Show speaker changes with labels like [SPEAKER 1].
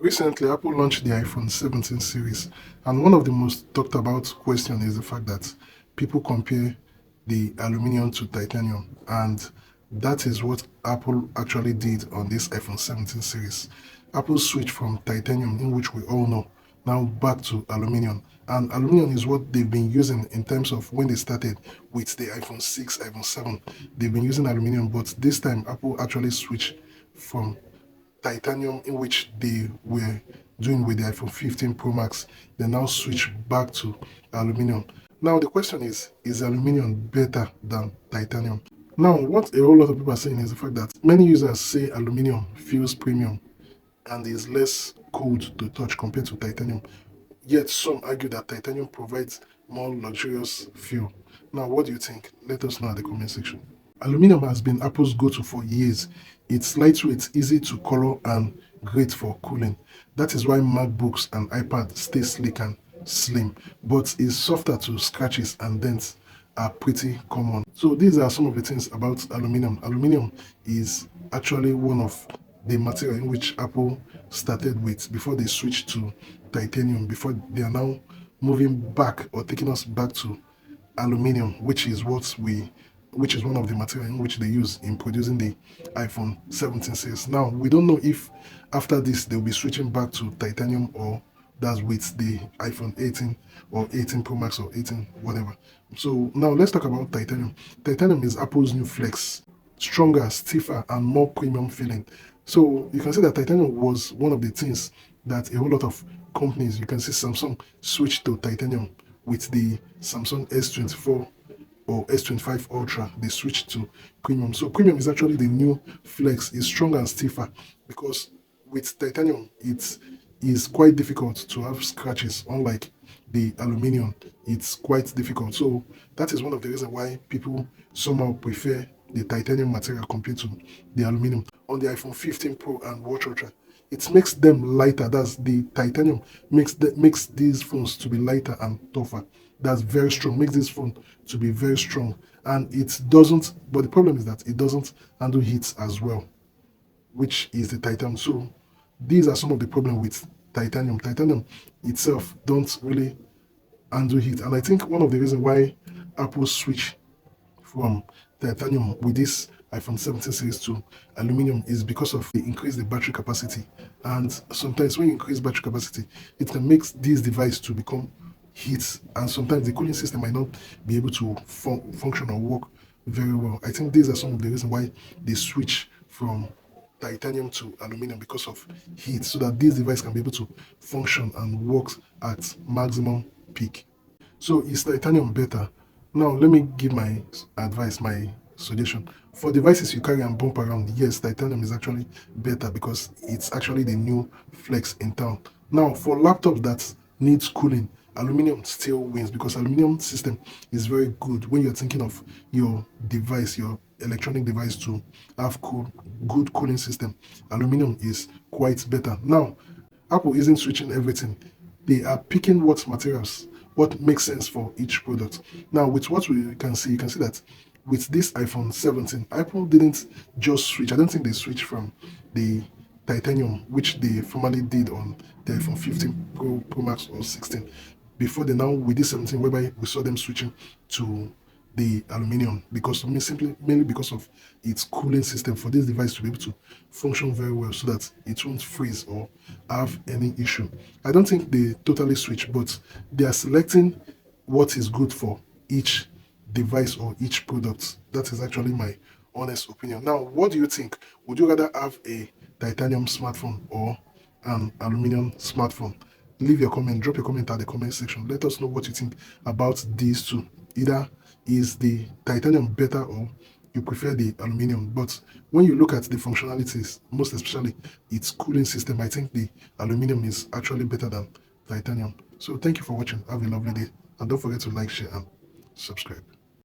[SPEAKER 1] Recently, Apple launched the iPhone 17 series, and one of the most talked about question is the fact that people compare the aluminum to titanium, and that is what Apple actually did on this iPhone 17 series. Apple switched from titanium, in which we all know, now back to aluminum. And aluminum is what they've been using in terms of when they started with the iPhone 6, iPhone 7. They've been using aluminum, but this time Apple actually switched from titanium, in which they were doing with the iPhone 15 Pro Max. They now switch back to aluminum. Now the question is aluminum better than titanium? Now, what a whole lot of people are saying is the fact that many users say aluminum feels premium and is less cold to touch compared to titanium. Yet some argue that titanium provides more luxurious feel. Now, what do you think? Let us know in the comment section. Aluminum has been Apple's go-to for years. It's lightweight, easy to color, and great for cooling. That is why MacBooks and iPad stay sleek and slim, but is softer to scratches and dents are pretty common. So these are some of the things about aluminum. Aluminum is actually one of the material in which Apple started with before they switched to titanium, before they are now moving back or taking us back to aluminum, which is one of the material in which they use in producing the iPhone 17 series. Now, we don't know if after this they'll be switching back to titanium, or that's with the iPhone 18 or 18 Pro Max or 18 whatever. So now let's talk about titanium. Titanium is Apple's new flex, stronger, stiffer, and more premium feeling. So you can see that titanium was one of the things that a whole lot of companies, you can see Samsung switched to titanium with the Samsung S24 or S25 Ultra. They switched to premium. So premium is actually the new flex. It's stronger and stiffer because with titanium it is quite difficult to have scratches, unlike the aluminum. It's quite difficult. So that is one of the reasons why people somehow prefer the titanium material compared to the aluminum. On the iPhone 15 Pro and Watch Ultra, it makes them lighter. That's the titanium makes these phones to be lighter and tougher. That's very strong. Makes this phone to be very strong, and it doesn't. But the problem is that it doesn't handle heat as well, which is the titanium. So these are some of the problems with titanium. Titanium itself don't really handle heat, and I think one of the reasons why Apple switch from titanium with this iPhone 17 series to aluminum is because of they increase the battery capacity. And sometimes when you increase battery capacity, it can make this device to become heat, and sometimes the cooling system might not be able to function or work very well. I think these are some of the reasons why they switch from titanium to aluminum, because of heat, so that this device can be able to function and work at maximum peak. So is titanium better? Now let me give my advice, my suggestion. For devices you carry and bump around, yes, titanium is actually better because it's actually the new flex in town. Now for laptops that needs cooling, aluminum still wins because aluminum system is very good when you're thinking of your device, your electronic device, to have good cooling system. Aluminum is quite better. Now Apple isn't switching everything. They are picking what materials, what makes sense for each product. Now, with what we can see, you can see that with this iPhone 17, Apple didn't just switch. I don't think they switched from the titanium, which they formerly did on the iPhone 15 Pro Max or 16. Before they now with this 17, whereby we saw them switching to the aluminum, because simply mainly because of its cooling system for this device to be able to function very well, so that it won't freeze or have any issue. I don't think they totally switch, but they are selecting what is good for each device or each product. That is actually my honest opinion. Now, what do you think? Would you rather have a titanium smartphone or an aluminum smartphone? Leave your comment, drop your comment at the comment section. Let us know what you think about these two. Either is the titanium better, or you prefer the aluminum. But when you look at the functionalities, most especially its cooling system, I think the aluminum is actually better than titanium. So thank you for watching. Have a lovely day, and don't forget to like, share, and subscribe.